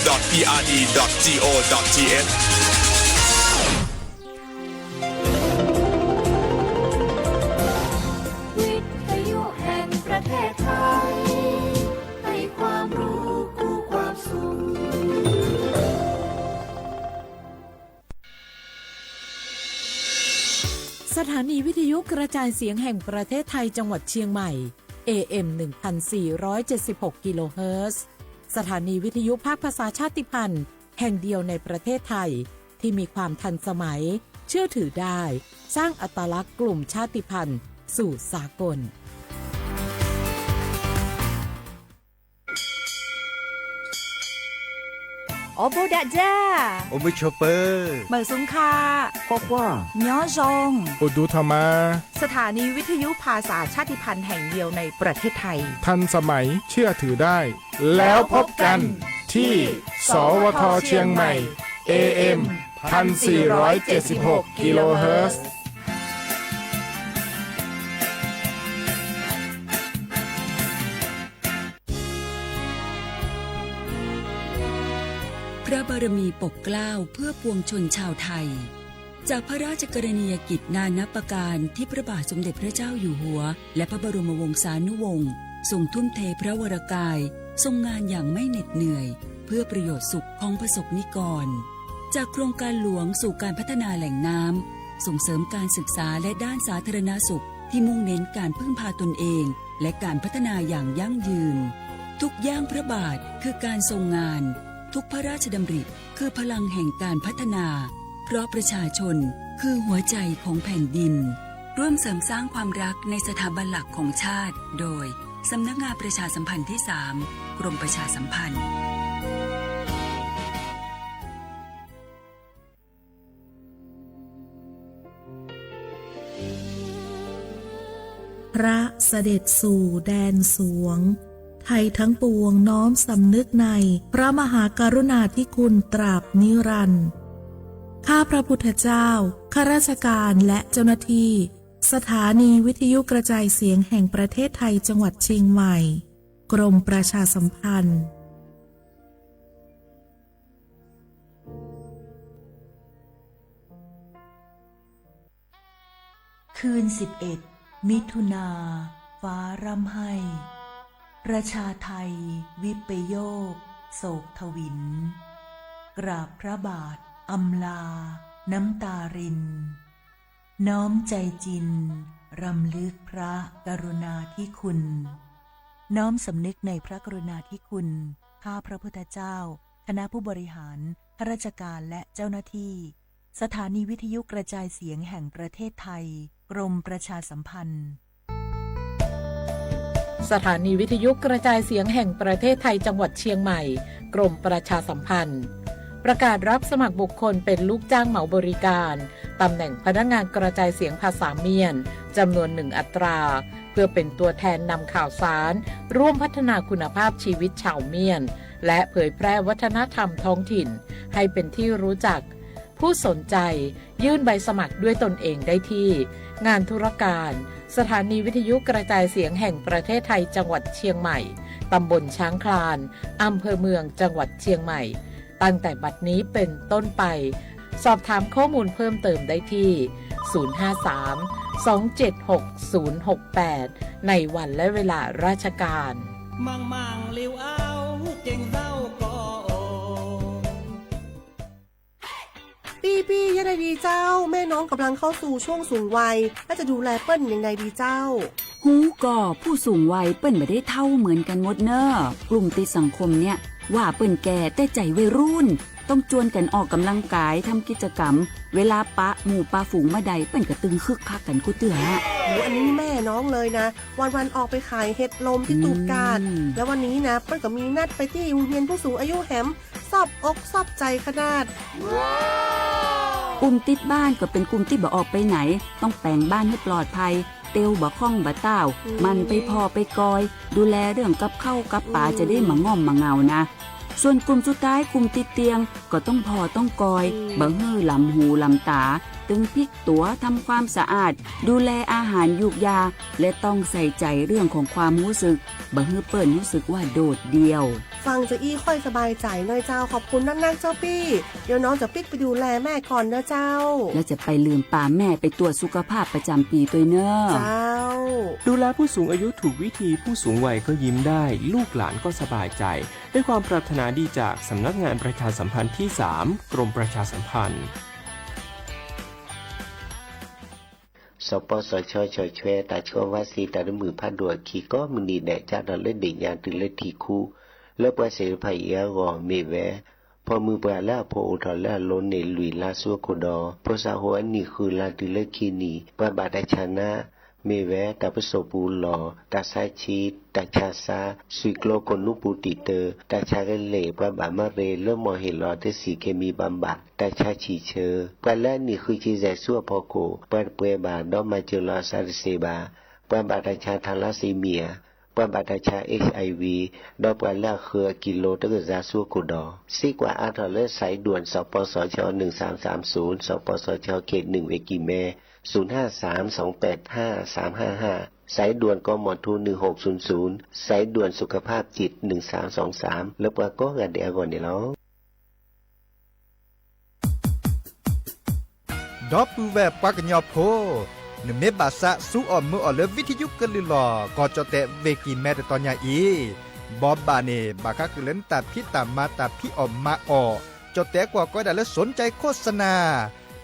www.prd.go.th วิทยุแห่งประเทศไทยให้ความรู้คู่ความสุขสถานีวิทยุกระจายเสียงแห่งประเทศไทยจังหวัดเชียงใหม่ AM 1476 กิโลเฮิรตซ์สถานีวิทยุภาคภาษาชาติพันธุ์แห่งเดียวในประเทศไทยที่มีความทันสมัยเชื่อถือได้สร้างอัตลักษณ์กลุ่มชาติพันธุ์สู่สากลโอโบดะจ้า โอเบชเปอร์ เหมือสุงคา กว่า ย้อจง อุดูธรรมา สถานีวิทยุภาษาชาติพันธุ์แห่งเดียวในประเทศไทย ทันสมัยเชื่อถือได้ แล้วพบกันที่สวทเชียงใหม่ AM 1476 กิโลเฮิรตซ์พระบารมีปกเกล้าเพื่อปวงชนชาวไทยจากพระราชกรณียกิจนานับประการที่พระบาทสมเด็จพระเจ้าอยู่หัวและพระบรมวงศานุวงศ์ทรงทุ่มเทพระวรกายทรงงานอย่างไม่เหน็ดเหนื่อยเพื่อประโยชน์สุขของประสบนิกรจากโครงการหลวงสู่การพัฒนาแหล่งน้ำส่งเสริมการศึกษาและด้านสาธารณสุขที่มุ่งเน้นการพึ่งพาตนเองและการพัฒนาอย่างยั่งยืนทุกย่างพระบาทคือการทรงงานทุกพระราชดำริคือพลังแห่งการพัฒนาเพราะประชาชนคือหัวใจของแผ่นดินร่วมเสริมสร้างความรักในสถาบันหลักของชาติโดยสำนักงานประชาสัมพันธ์ที่ 3 กรมประชาสัมพันธ์พระเสด็จสู่แดนสวงไทยทั้งปวงน้อมสำนึกในพระมหากรุณาธิคุณตราบนิรันดร์ข้าพระพุทธเจ้าข้าราชการและเจ้าหน้าที่สถานีวิทยุกระจายเสียงแห่งประเทศไทยจังหวัดเชียงใหม่กรมประชาสัมพันธ์คืน11 มิถุนาฟ้าร่ำไห้ประชาไทยวิปโยคโศกทวินกราบพระบาทอำลาน้ำตารินน้อมใจจินรำลึกพระกรุณาธิคุณน้อมสำนึกในพระกรุณาธิคุณข้าพระพุทธเจ้าคณะผู้บริหารข้าราชการและเจ้าหน้าที่สถานีวิทยุกระจายเสียงแห่งประเทศไทยกรมประชาสัมพันธ์สถานีวิทยุกระจายเสียงแห่งประเทศไทยจังหวัดเชียงใหม่กรมประชาสัมพันธ์ประกาศรับสมัครบุคคลเป็นลูกจ้างเหมาบริการตำแหน่งพนักงานกระจายเสียงภาษาเมียนจำนวน1 อัตราเพื่อเป็นตัวแทนนำข่าวสารร่วมพัฒนาคุณภาพชีวิตชาวเมียนและเผยแพร่วัฒนธรรมท้องถิ่นให้เป็นที่รู้จักผู้สนใจยื่นใบสมัครด้วยตนเองได้ที่งานธุรการสถานีวิทยุกระจายเสียงแห่งประเทศไทยจังหวัดเชียงใหม่ตำบลช้างคลานอำเภอเมืองจังหวัดเชียงใหม่ตั้งแต่บัดนี้เป็นต้นไปสอบถามข้อมูลเพิ่มเติมได้ที่ 053-276-068 ในวันและเวลาราชการมังเลี้ยวเอาเก่งเศร้าก็ปี้ยังไงดีเจ้าแม่น้องกำลังเข้าสู่ช่วงสูงวัยและจะดูแลเปิ้ลยังไงดีเจ้าฮูก่อผู้สูงวัยเปิ้นไม่ได้เท่าเหมือนกันหมดเนอะกลุ่มติดสังคมเนี่ยว่าเปิ้นแก่แต่ใจวัยรุ่นต้องจวนกันออกกำลังกายทำกิจกรรมเวลาปะหมู่ปะฝูงมาใดเปิ้นก็ตึงคึกคักกันกูเตืออันนี้แม่น้องเลยนะวันออกไปขายเห็ดลมที่ตูบกาดแล้ววันนี้นะเปิ้นก็มีนัดไปที่โรงเรียนผู้สูงอายุแหมซอบอกซอบใจขนาดกลุ่มติดบ้านก็เป็นกลุ่มที่บ่ออกไปไหนต้องแปลงบ้านให้ปลอดภัยเตียวบ่ข้องบ่เต้ามันไปพอไปกอยดูแลเรื่องกับข้าวกับปลาจะได้มาง่อมมาเงานะส่วนกลุ่มสุดท้ายกลุ่มติดเตียงก็ต้องพอต้องกอยบ่ฮื้อลำหูลำตา ตึงพลิกตัวทำความสะอาดดูแลอาหารยูกยาและต้องใส่ใจเรื่องของความรู้สึกบ่ให้เปิ้นรู้สึกว่าโดดเดี่ยวฟังจะอี้ค่อยสบายใจหน่อยเจ้าขอบคุณนักๆเจ้าปี้เดี๋ยวน้องจะปิดไปดูแลแม่ก่อนนะเจ้าแล้วจะไปลืมป่าแม่ไปตรวจสุขภาพประจำปีตัวเนอะเจ้าดูแลผู้สูงอายุถูกวิธีผู้สูงวัยก็ยิ้มได้ลูกหลานก็สบายใจด้วยความปรารถนาดีจากสำนักงานประชาสัมพันธ์ที่ 3 กรมประชาสัมพันธ์สปสชชช่วยตาชัวว่าสีตาดมือพัดดัวขี่ก็มึงดีแดจ้าดอลเล่นเด็กยานตึงเล่นทีคู่เลิกว่าเสียภัยเยอะก่อเมแวพอมือปลาแล้วพออุทธรแล้วล้นในลุยลาซัวโคดอพอสาหัวนี่คือลาตึงเล่นคีนีปบาดชนะเมแวตาประสบูหล่อตาไซชีตาชาซาสุยโกลคนนุปูติเตอตาชาเกเล่ปบามาเรเริ่มมอเห็นหล่อเทสีเคมีบำบัดตาชาชีเชอปลานี่คือจีแจซัวพอโกปเปบาดอมาเจลอซาริเซบาปบาดชาทาลาซีเมียปบาดชา HIV ดอปลาคือกิโลตะกะซาซัวโกดอซีกว่าอาทอเลสายด่วนสปสช1330สปสชเขต1เวกิเม053-285-355 สายด่วนกมท1600 สายด่วนสุขภาพจิต1323แล้วก็กันเดี๋ยวก่อนนี่แล้วดอปูแบบปากญอโพนเมบาสะสู้ออมมือออเลวิทยุกลือลอก็จะแตะเวกีแม่ตอนยาอีบอบบาเนบาคักเล่นตัดพี่ตามมาตัดพี่ออมมาออจะแตะกว่าก็ได้แล้วสนใจโฆษณา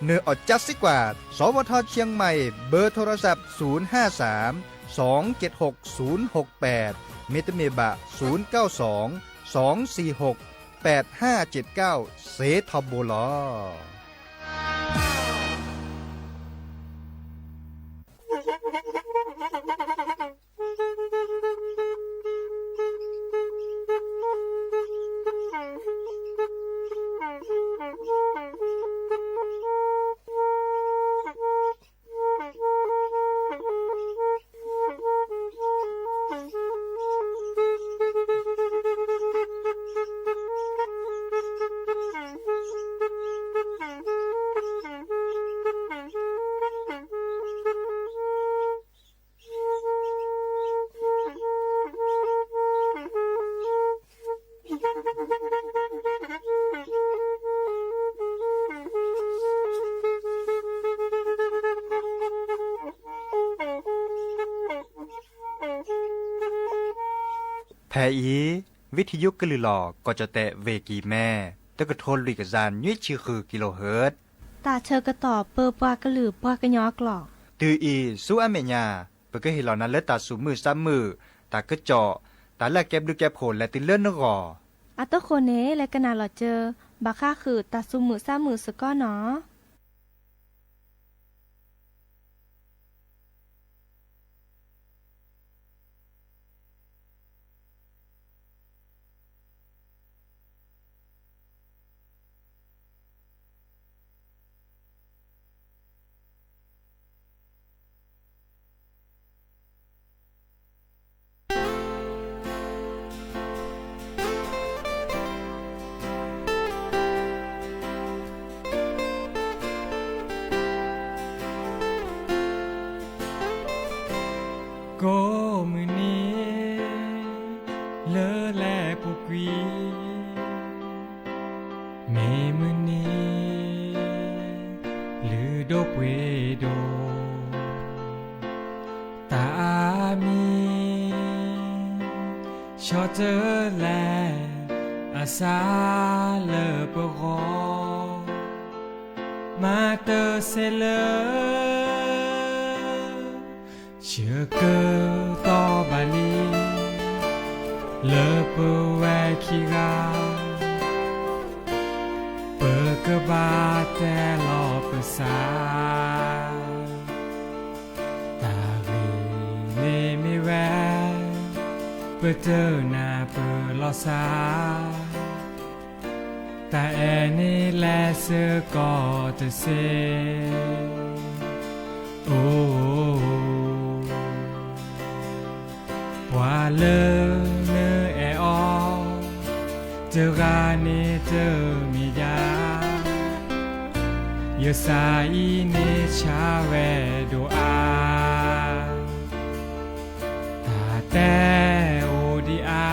เนื้ออดจัดสิกว่าสวทเชียงใหม่เบอร์โทรศัพท์053-276-068เมตเมบะ092-246-8579เซทอโบลอแพอีวิทยุกลือหลอก็จะแตะเวกีแม่ตะกะโทนลุยกะจานยุ้ยชื่อคือกิโลเฮิรตซ์ตาเชอกระตอบเปอปากระหลือปากระยอกหลอกตืออีสู้อเมญาเปก็เห็นเหล่านั้นเลตาสูมือซ้ำมือตากระเจาะตาละแก็บดูแก็บโผลและติเลื่อนนกออัตโคเนและกะนาหลอเจอบาค่าคือตาสูมือซ้ำมือสก้อเนาะก็มือนี้เลอแลปุกวีเมมือนี้ลือโดเวโดตามีชอเจอแลอาซาเลอปรอมาเตอเซเลเชื่อเกอต่อบาลีเลอเปแวคิกาเปกบาแต่ลอเปซาตารีเนมิแวเปเตอนาเปลอซาแต่แอนี่แลเสือก็จะเซโอ้ว่าเลอเนอแออเจอราเนเจอมียา ยสายเนชาเวโดอาตาแต่โอดีอา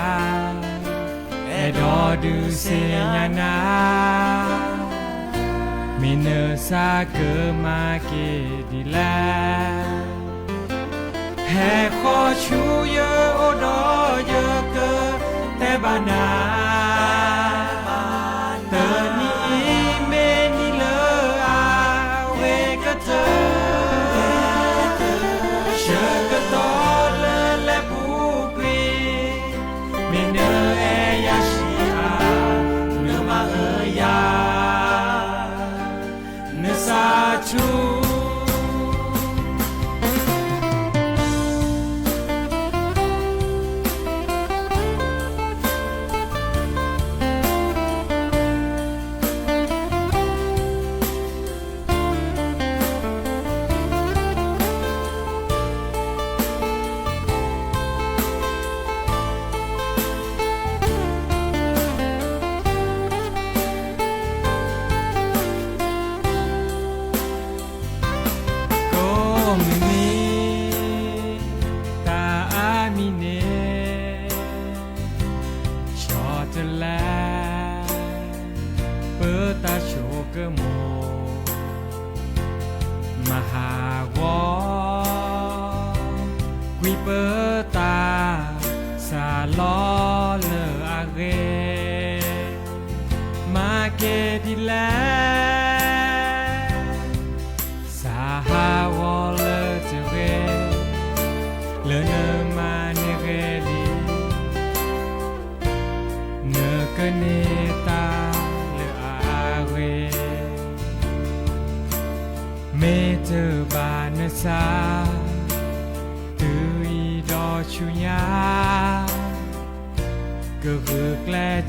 เอดอดูเซียนามิเนซาเกมาเกดีแลแห่ขอชูเยอโอดอเยอเกแต่บานาเตอนีเมนิเลอาเวกเตอเชกตอเลและปูกรีเมเนเอยาชิอาเนมาเอยาเนซาชู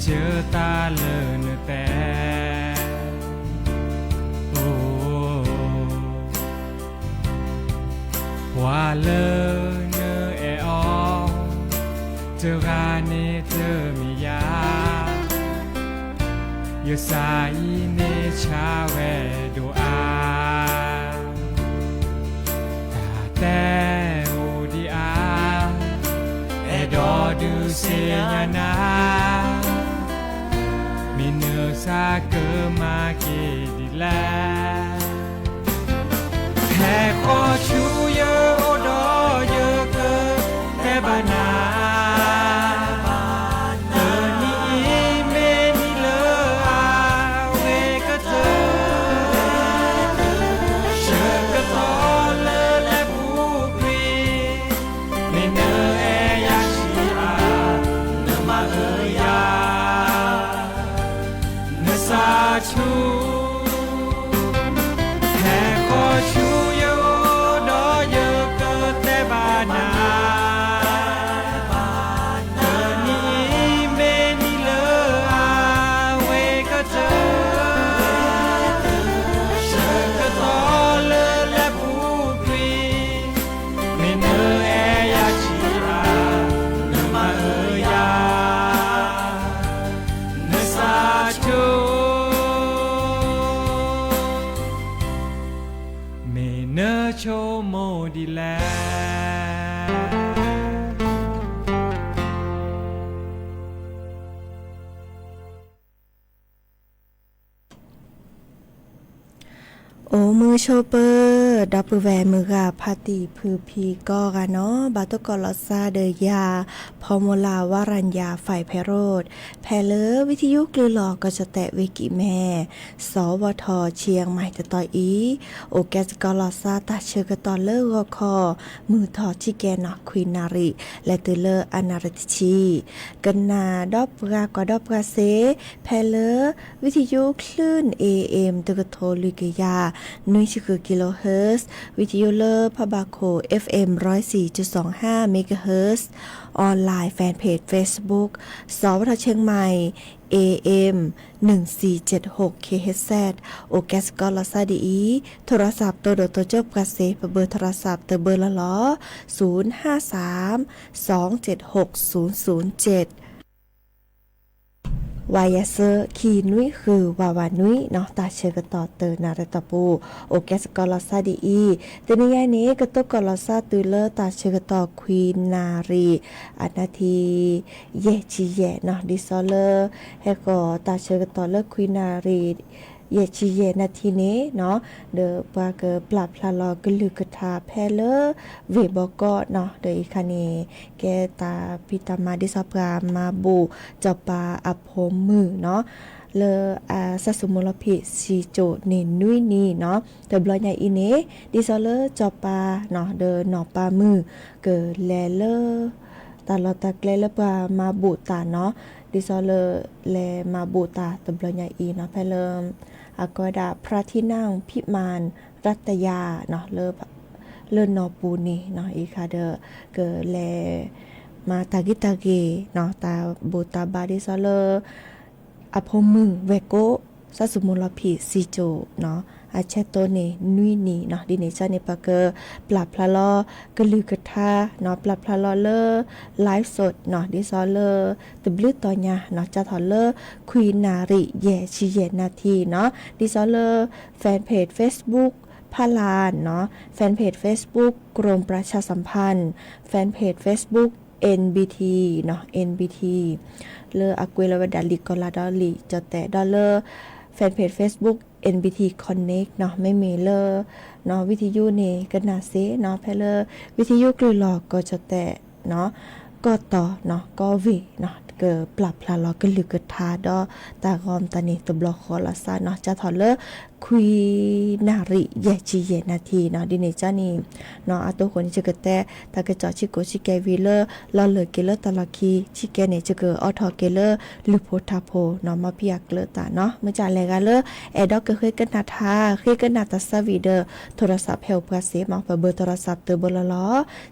เจอตาเลนแต่โอ้ว่าเลเนเออเจอราเนเจอมียาเยสายเนชาเวโดอาตาแต่โอดีอาเอดอดูเซียนามิเนซาเกมาเกดีแลแห่ขอชูเยอโอดอเยอเกแค่บานาเตอนีเมนิเลอาเวกเตอเชกตอเลและปูกรีเมเนเอยาชิอาเนมาเอยาซาชูแห่ขอชูโยดอเยอเกิดแต่บานาเตอนีเมนิเลอาเวกเตอเชกตอเลและปูกรีเมเนเอยาชิอาเนมาเอยาเนซาชูเนโชโมดีแลโอมือโชเปอร์ดับเบิลแวร์มือกาพาติพือพีก็กันเนาะบาตุกอลอซาเดยาพอมลาวารัญญาฝ่ายไพโรธแพเลวิทยุกลือหลอกก็จะแตะวิกิแม่สวทเชียงใหม่จะต่อยอีโอแกสกอลอซาตาเชกตอเลอร์กอคอมือทอชิแกนอควินนาริและตือเลอร์อนาริชีกันนาดอบกากอดอบกาเซแพเลวิทยุคลื่น AM ตกโทลิกยา1กิโลเฮิรตซ์วิทยุเลอร์พบาโค FM 104.25 เมกะเฮิรตซ์ออนไลน์แฟนเพจ Facebook สวทเชียงใหม่ AM 1476 KHZ โอแกสกอลาซาดีโทรศัพท์ตัวโดตัวจบกาเซเบอร์โทรศัพท์เบอร์ละล้อ053 276 007 วายาเซอร์ขีนุ้ยคือวาวานุ้ยเนาะตาเชกต่อเตอนาเรตปูโอแกสกอลอซาดีอีเตนิยานี้ก็ตกอลอซาตุเลตาเชกต่อควีนารีอนาทีเยจิเยเนาะดิซอเลเฮก็ตาเชกต่อเลควีนารีเยจิเยนาทีนี้เนาะเดอปาเกปลับพลาลอกลึกทาแพเลเวบอก็เนาะเดออีคานีแกตาพิตามาดิซอปรามาบูจปาอภมมือเนาะเลสัสมุลพิสีโจนินุยนีเนาะเดอบลอยใหญ่อีเนดิซอเลจปาเนาะเดอหนอปามือเกแลเลตาลอตาเกลเลปามาบูตาเนาะดิซอเลแลมาบูตาเดอบลอยใหญ่อีเนาะแพเลอากอดาพระที่นั่งพิมานรัตยาเนาะเลินนอปูนีเนาะอีคาเดอเกแลมาตากิตาเกเนาะตาบูตาบาดิซอเลอภมมือเวโกสัสมุลพิสีโจเนาะอาเชโตเนนุยนีเนาะดิเนชันเนปาเกอปรับพลาลอกลือกทาเนาะปรับพลาลอเลอไลฟ์สดเนาะดิซอเลอตบลือตอญาเนาะจะถอเลอควีนาริเยชิเยนาทีเนาะดิซอเลอแฟนเพจ Facebook พาลานเนาะแฟนเพจ Facebook กรมประชาสัมพันธ์แฟนเพจ Facebook NBT เนาะ NBT เลออากวยลวดาลิกอลาดอลิจอแต่ดอเลอแฟนเพจ Facebook NBT Connect เนาะไม่มีเลอเนาะวิทยุนี่ก็น่าเซเนาะแพเลอวิทยุกลือหลอกก็จะแต่เนาะก็ต่อเนาะก็วิเนาะเกิดปรับพลาลอก็ลึกกทาดอตากอมตานี่ตบลอคอลาซาเนาะจะถอดเลอคุยนาริเยจิเยนาทีเนาะดิเนจานี่เนาะอาตัวคนจะเกิดแต่ตากระจอชิโกชิแกวิเลอลอเลเกเลตาลาคีชิแกเนี่ยจะเกิดออทอเกเลลุโพทาโพเนาะมาพิยากเลตาเนาะเมื่อจาแลกาเลแอดอกก็เคยกันนาทาเคยกันนาตาซาวีเดอโทรศัพท์เฮลพาเซมาเบอร์โทรศัพท์เตอร์บลลอ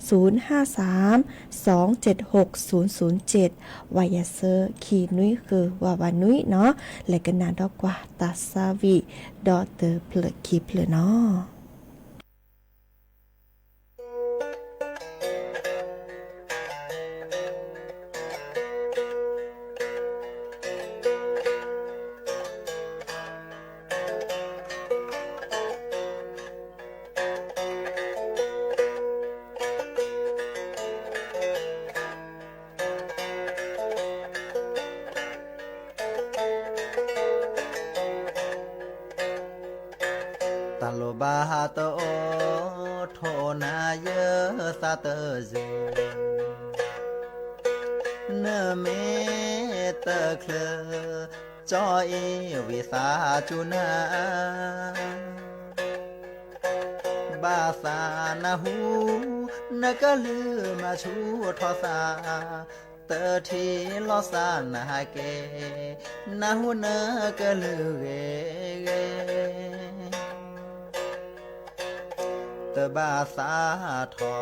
053276007วายาเซอร์ขีนุ้ยคือวาวานุ้ยเนาะและกันนาดอกกว่าตาซาวีดอเตอร์เพลคิปเลยเนาะตาโลบาฮาโตโทนาเยสาเตเจเนเมตเคลจอยวิสาจุนาบาสานาหูนกะลือมาชูทอสาเตทีลอสานาเกนาหูนกะลือเกตบาสาทอ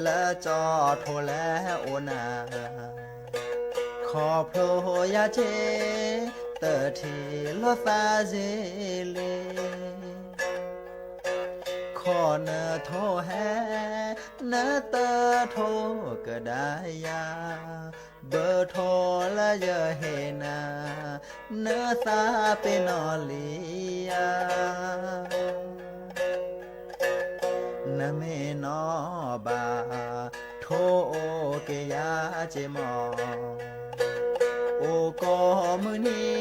และจอโทและโอนาขอโพยาเจเตทีลอสาเจเลขอเนโทแฮเนเตโทก็ได้ยาเบอร์โทและเยเฮนาเนสาเป็นอลียานเมนอบาโทโอเกยาเจมอโอกอมือนี้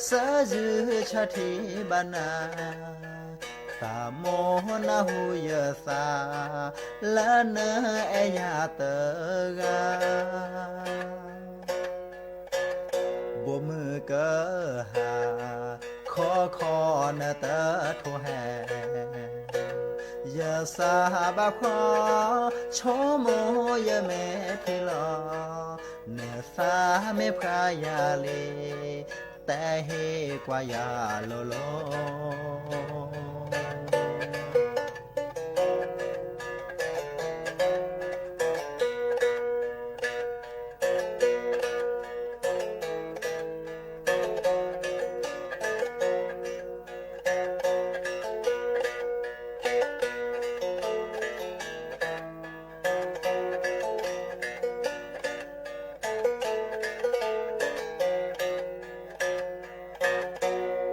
สะจือชะทีบานาตาโมนาหูยสาละเนเอยาเตกาบ่มือเกหาขอเนเตโทแฮยาสาบาควาชโมยเมพิลอเนสาเมพรายาเลแต่เฮกว่ายาโลโล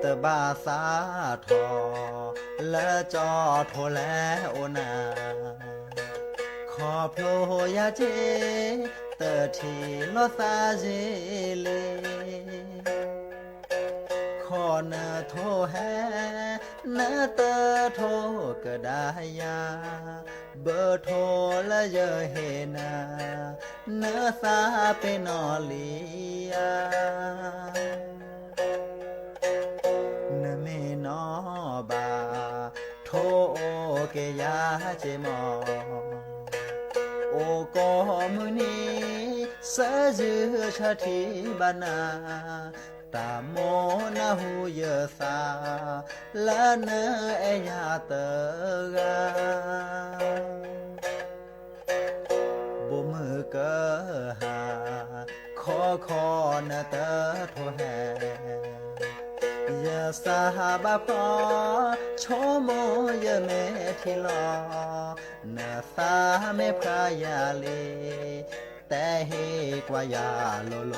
ตบาสาทอและจอโทแลโอนาขอโพยาเจเตทีลอซาเจเลขอเนโทแฮเนเตโทก็ได้ยาเบอร์โทและเยอะเฮนาเนซาเปนอลียเนเมนอบาโทเกยาเจมอโอกอมุนีสะจือชะทีบานาตาโมนาหูเยสาละเนเอยาเตกาบุมือเกหาขอเนเตโทแฮยาสาบาพอโชโมเยเมทิลอเนสาเมพรายาเลแต่เฮกว่ายาโลโล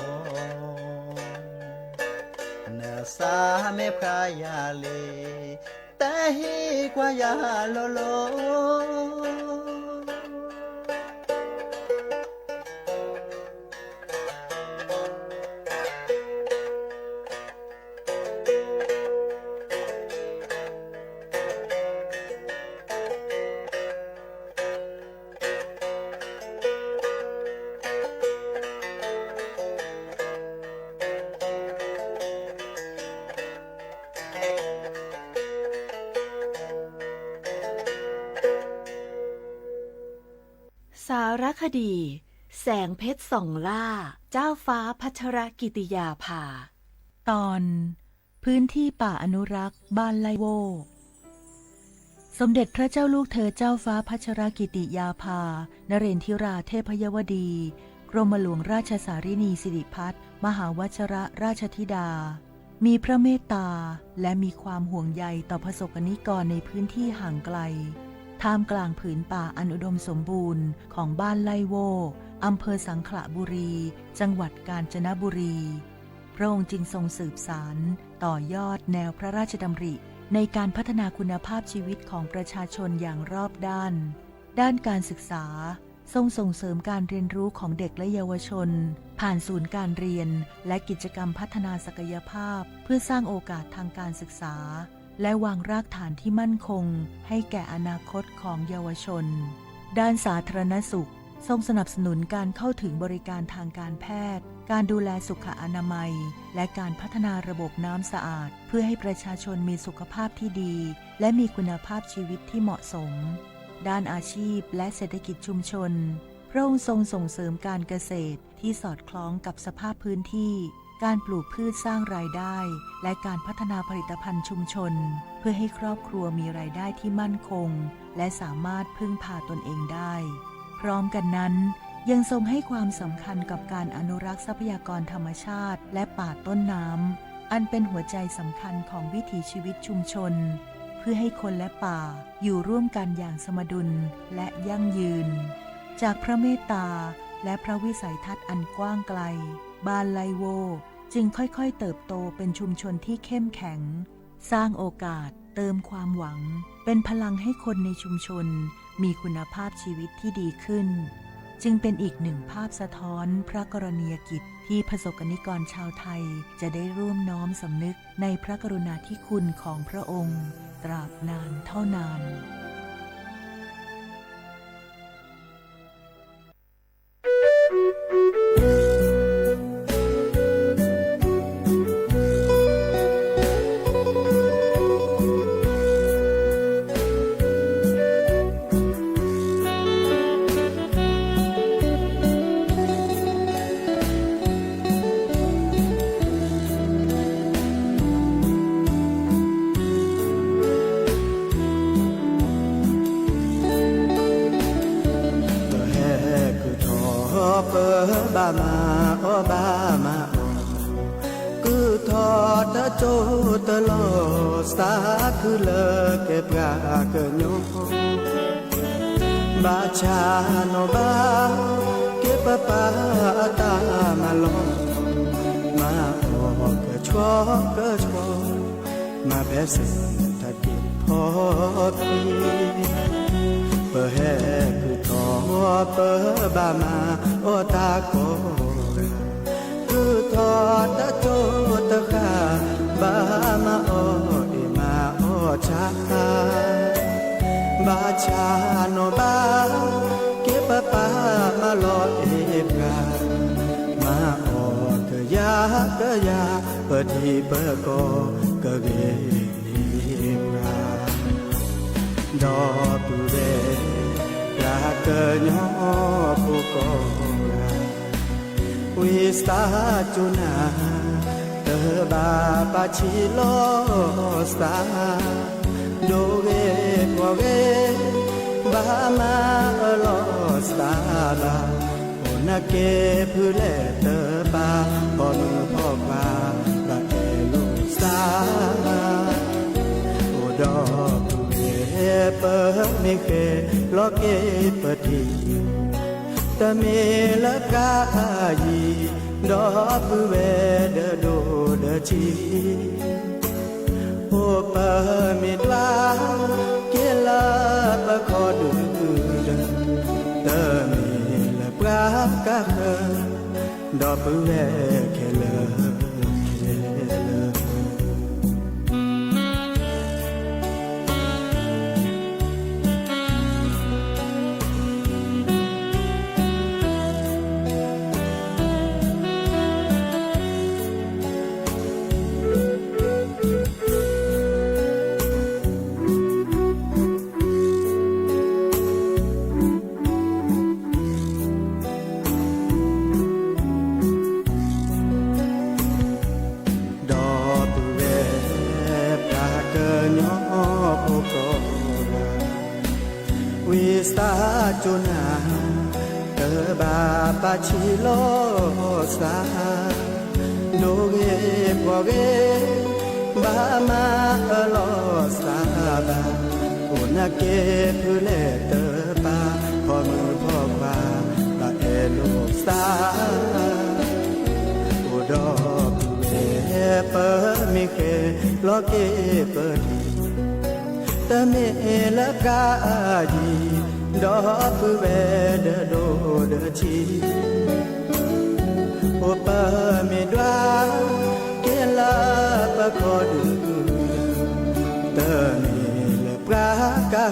เนสาเมพรายาเลแต่เฮกว่ายาโลโลสารคดีแสงเพชรส่องล่าเจ้าฟ้าพัชรกิติยาภาตอนพื้นที่ป่าอนุรักษ์บ้านไลโวสมเด็จพระเจ้าลูกเธอเจ้าฟ้าพัชรกิติยาภานเรนทิราเทพยวดีกรมหลวงราชสารินีสิริพัฒน์มหาวชรราชธิดามีพระเมตตาและมีความห่วงใยต่อประสบกนิกรในพื้นที่ห่างไกลท่ามกลางผืนป่าอันอุดมสมบูรณ์ของบ้านไลโวอำเภอสังขละบุรีจังหวัดกาญจนบุรีพระองค์จึงทรงสืบสานต่อยอดแนวพระราชดำริในการพัฒนาคุณภาพชีวิตของประชาชนอย่างรอบด้านการศึกษาทรงส่งเสริมการเรียนรู้ของเด็กและเยาวชนผ่านศูนย์การเรียนและกิจกรรมพัฒนาศักยภาพเพื่อสร้างโอกาสทางการศึกษาและวางรากฐานที่มั่นคงให้แก่อนาคตของเยาวชนด้านสาธารณสุขทรงสนับสนุนการเข้าถึงบริการทางการแพทย์การดูแลสุขอนามัยและการพัฒนาระบบน้ำสะอาดเพื่อให้ประชาชนมีสุขภาพที่ดีและมีคุณภาพชีวิตที่เหมาะสมด้านอาชีพและเศรษฐกิจชุมชนพระองค์ทรงส่งเสริมการเกษตรที่สอดคล้องกับสภาพพื้นที่การปลูกพืชสร้างรายได้และการพัฒนาผลิตภัณฑ์ชุมชนเพื่อให้ครอบครัวมีรายได้ที่มั่นคงและสามารถพึ่งพาตนเองได้พร้อมกันนั้นยังทรงให้ความสำคัญกับการอนุรักษ์ทรัพยากรธรรมชาติและป่าต้นน้ำอันเป็นหัวใจสำคัญของวิถีชีวิตชุมชนเพื่อให้คนและป่าอยู่ร่วมกันอย่างสมดุลและยั่งยืนจากพระเมตตาและพระวิสัยทัศน์อันกว้างไกลบ้านไลโวจึงค่อยๆเติบโตเป็นชุมชนที่เข้มแข็งสร้างโอกาสเติมความหวังเป็นพลังให้คนในชุมชนมีคุณภาพชีวิตที่ดีขึ้นจึงเป็นอีกหนึ่งภาพสะท้อนพระกรณียกิจที่ประสบกนิกรชาวไทยจะได้ร่วมน้อมสำนึกในพระกรุณาธิคุณของพระองค์ตราบนานเท่านาน ba ma o ba ma cứ thọ ta cho ta lo sa cứ lơ ke pra ke nyo ba cha no ba ke pa pa ta ma lo ma o ke cho มาแพ้เส้นถ้าดิบพอพีเปิดแห่คือทอเปิดบามาโอตาโกคือทอตะโจตะคาบามาโอเอมาโอชาบาชาโนบาเก็บปามาลอเอบกามาโอกะยเปิดที่เปิดโกกะเกลีปราดอตุเวลาเกญอปุโกราวิสตาจุนาเตบาปาชิโลสตาโดเกโกเกบามาโลสตาลาโอนาเกพุเลเตบาบอนุพอกาบาเอโลสตาโอดอตุเวเปเมเคโลเกปติตะเมละกายีดอปุเวเดโดเดชีโอปะเมตวาเกลาปะขอดูเดตะเมละปรากะดอปุเวเคลสตาจุนาเตบาปาชิโลสาโดเกปโกเกบามาโลสาบาโอนาเกพุเลเตปาพอมือพอบาบาเอโลสาโอดอปุเอเปมิเคโลเกเปดีตะเมละกายีดอปุเวเดโดเดชีโอปะเมดวาเกลาปะขอดูตะเมละปรากะ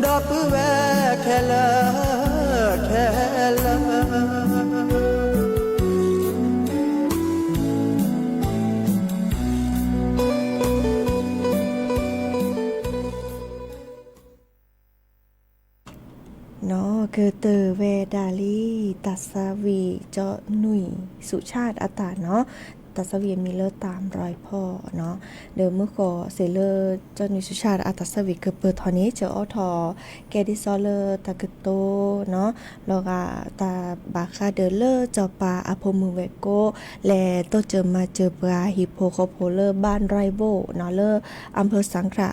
ดอปุเวแคลาเนาะคือเตอเวดาลีตัสวีเจาะหนุ่ยสุชาติอัตตาเนาะตัสวีมีเลอตามรอยพ่อเนาะเดิมเมื่อก่อเซเลอเจ้าหนุ่ยสุชาติอัตตสวีเกิดเปิดทอนี้เจออทอแกดิซอเลอตะกึโตเนาะแล้วก็ตาบาคาเดเลอเจ้าปาอโพมือเวโกและโตเจอมาเจอปลาฮิโปโคโพเลอบ้านไรโบเนาะเลออำเภอสังขละ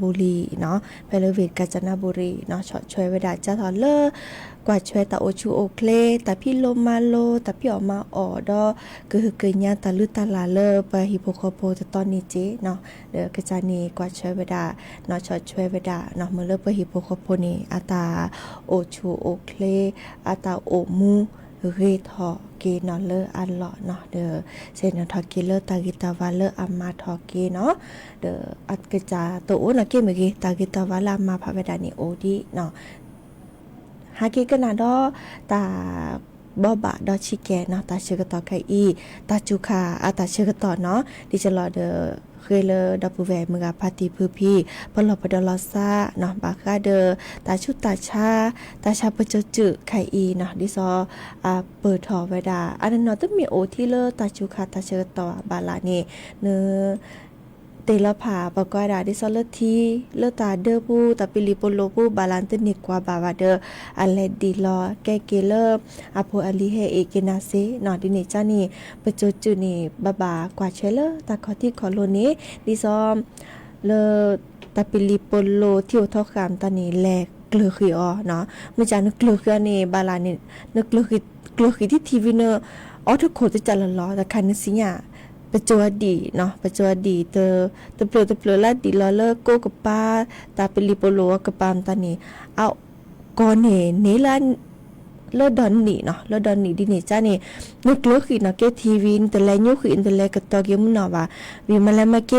บุรีเนาะไปเลวิดกาญจนบุรีเนาะช่วยเวดาจ้าทอเลอกว่าช่วยตาโอชูโอเคลตาพี่โลมาโลตาพี่ออกมาออดอคือเกยญาตาลือตาลาเลอไปฮิโปโคโปตตอนนี้เจเนาะเดอกะจานีกว่าช่วยเวดาเนาะช่วยเวดาเนาะเมื่อเลอไปฮิโปโคโปนี่อาตาโอชูโอเคลอาตาโอมูเรทอเกนอเลออันเลาะเนาะเดอเซนทอเกเลอตากิตาวาเลออามาทอเกเนาะเดออัดกะจาโตโอนะเกเมเกตากิตาวาลามาพะเวดานี่โอดีเนาะหาเกกะนาดอตาบอบะดอชิแกเนาะตาชื่อกะตอไคอีตาจุคาอาตาชื่อกะตอเนาะดิจะรอเดอเคยเลอดับแวมือพาติพือพี่ปลอปดลอซาเนาะบาคาเดอตาชุตาชาปะเจจือไคอีเนาะดิซอเปิดทอเวดาอันนั้นเนาะตึมีโอที่เลอตาจุคาตาชื่อกะตอบาลานี่เนเตลผาปะกอดาดิซอเลทีเลตาเดอปูตาปิลิโปโลปูบาลานตนิกว่าบาวาเดออัลเลดีลอแกเกเลอโพอลีเฮเอเกนาเซนอดิเนจานี่ปะโจจุนี่บาบากว่าเชเลตาคอที่ขอโลนี้ดิซอมเลตาปิลิโปโลที่โอทอคามตานี่แลกเกลือคืออเนาะมื้อจานึกเกลือคือนี่บาลานี่นึกเกลือคือที่ทีวีเนอออทุกคนจะจัดละล้อแต่คันสิญา ประจวดดีเนาะประจวดดีเตอเปลือละดีลอเลอโกกับป้าตาเปลิโปโลกับปามตานี่เอาก่อนนี่ละเลอดอนนี่เนาะเลอดอนนี่ดินี่จ้านี่นึกเลือกเนาะเกทีวีนแต่แลยูคืออินเตอร์เน็ตก็ตอเกมเนาะว่าวิมาแล้วมาเก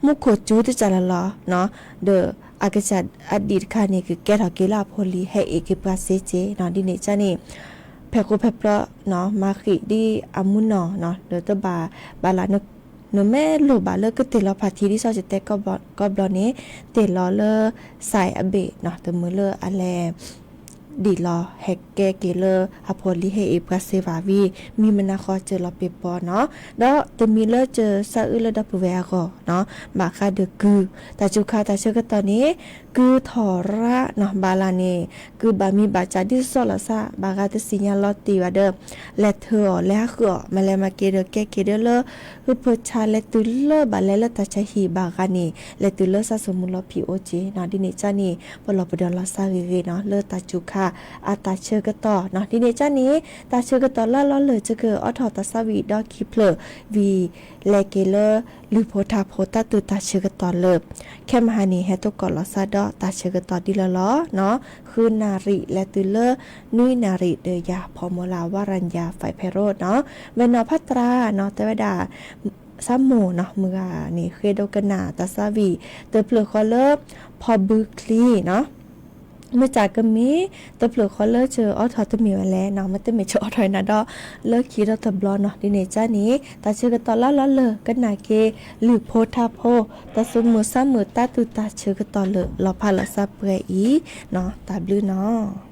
มุโคจูที่จะละล้อเนาะเดออากาศอดีตค่ะนี่คือแกทอเกลาโพลีให้เอกปาเซเจเนาะดินี่จ้านี่แพโกแพเปราะเนาะมาขิดีอามุนเนาะเดอตบาลานนแม่โลบาเลก็เตลอพาทีที่ซอจะแต่ก็บลอนี้เตลอเลสายอเบเนาะแต่มือเลออะแลดีลอแฮกแกเกเลอร์ฮาโพลีเฮเอปราเซวาวีมีมนาคอเจอลอเปปอเนาะแล้วจะมีเลอเจอซาอึเลดับเวก็เนาะบาคาเดกือตาจุคาตาเชก็ตอนนี้คือถอระเนาะบาลาเนคือบามีบาจาดิซอลาซาบากาตสิญญาลอตีว่าเดอและเธอและคือมาเลมาเกเดแกเกเดเลอคือเปิดชาและตุเลบาเลตาชะฮีบากานีและตุเลซาสมุลพีโอเจเนาะดิเนจานีปลอปดอลาซาเวเนาะเลตาจุคาอาตาเชกต่อเนาะดิเนจานี้ตาเชกต่อละล้อเลยจะเกิดออทอตาซาวีดอคิเพลวีเลเกเลอลือโพธาโพตาตุตาเชกต่อเลิบแค่มหานีเฮตกอลอซาดอตาเชกต่อดิละล้อเนาะคือนาริและตุเลอนุยนาริเดยาพอมลาวารัญญาไฟไพโรดเนาะเวนอพัตราเนาะเตวดาซัมโมเนาะมือนี่เคโดกนาตาซาวีเตเปลือคอเลอพอบึกลีเนาะเมื่อจากก็มีตะเปลือกคอเลอร์เจอออทอตมีไว้แล้วเนาะมันจะไม่เจออทอยนะดอเลิกคิดตะบลอเนาะดิเนจ้านี้ตาเชื่อกันตอนละเลยกันนาเกหรือโพธาโพตาซุมือซ้ำมือตาตุตาเชื่อกันตอนเลยรอพาละซาเปรอีเนาะตาบลือเนาะ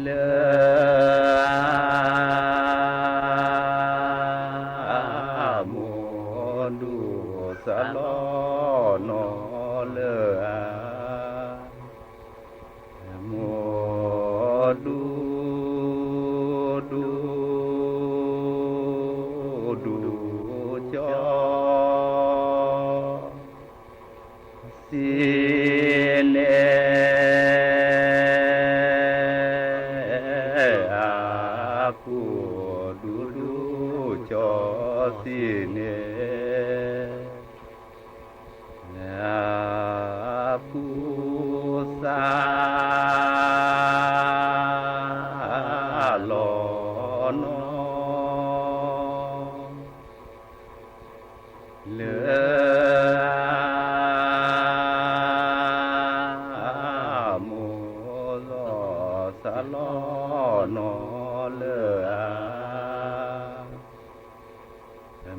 เลโมดูสะลอนอเลโมดูจอสิเลกูดูจอสิเนผู้สาลอนอเลโมลอสะลอนอเล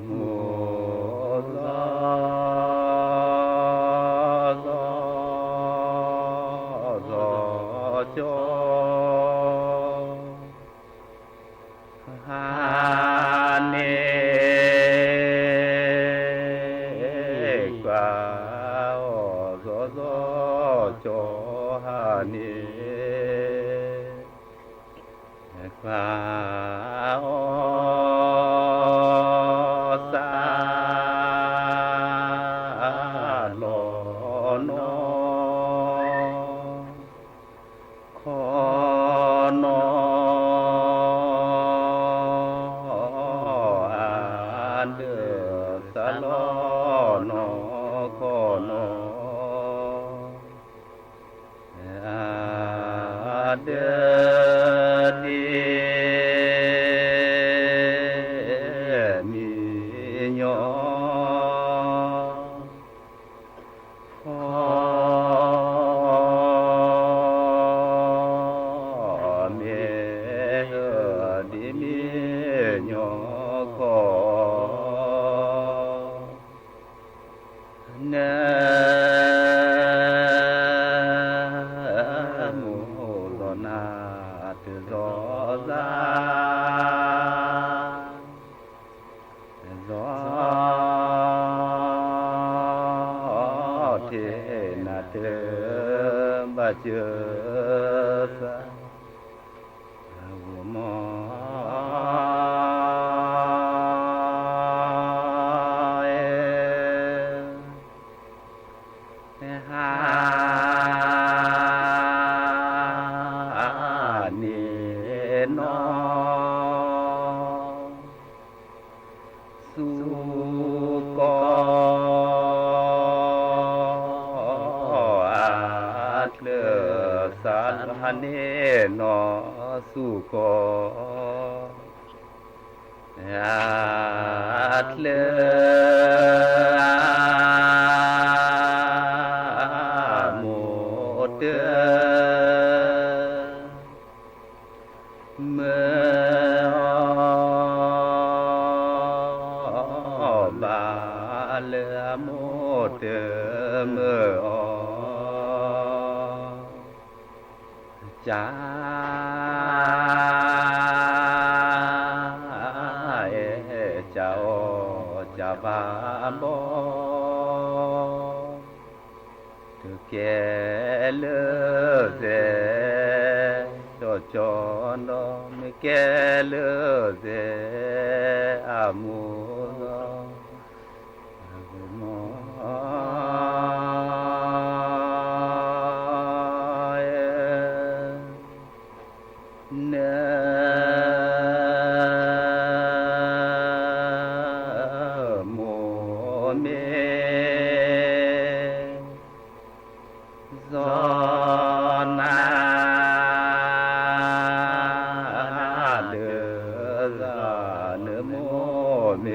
โมลอจอหาเนกว่าจอหาเนกว่าสาลอนอขอนอเดือสะลอนอขอนอเดือดีมีญอขอเมดีมีญอขอนะโมลนาตรอซาเทนะเตบะเจสะมอหาเนนอสุกออาเลสาเนนอสุกออาเลโมเตเมื่อบาเลโมเตเมื่อจาเจ้าจะบาบอถึกแก่เลือเสจอนไม่แก่เลือเสอามูมเนโมเมซอนาเดอ เนโมเม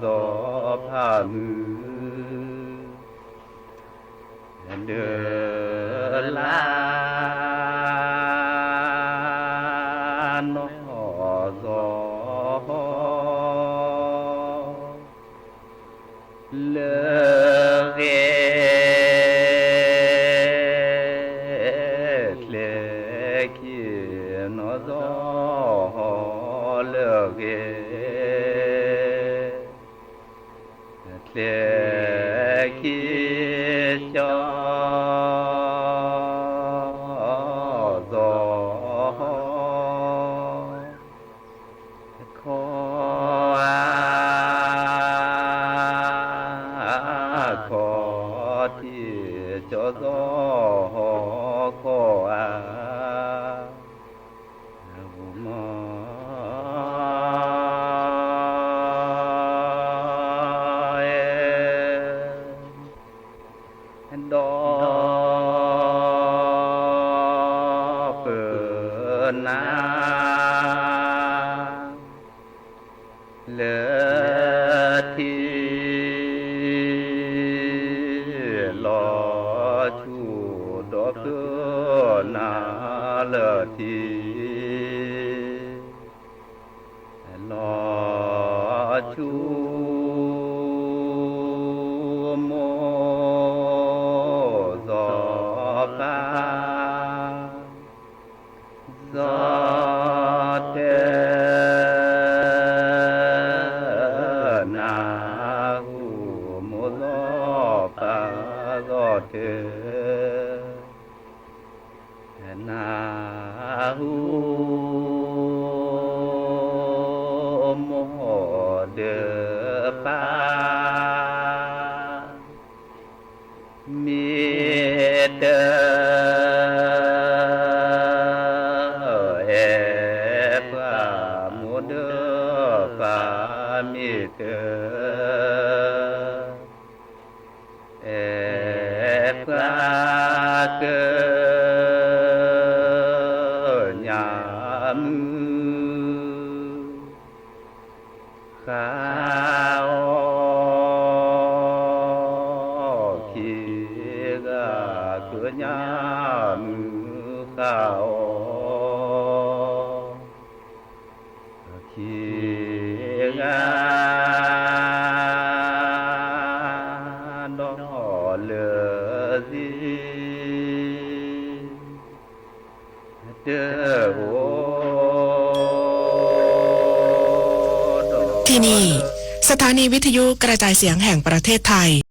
รอผ้ามือเดินลานซอเลเกเลกีนอซอเลเกเลกีจอซอขอขอที่จอซอขอมดอเปิดนาเลที่ลอชูดอกเปิดนาเลที่ลอชูโมซอปาซอเตนาหูโมซอปาซอเตนาหูโมเดปามีเดเอปามุเดปามิเตเอปาเกญามืข้าวขีกะเกิญามือข้าวขีกะดอเลซีเด้อ ที่นี่สถานีวิทยุกระจายเสียงแห่งประเทศไทย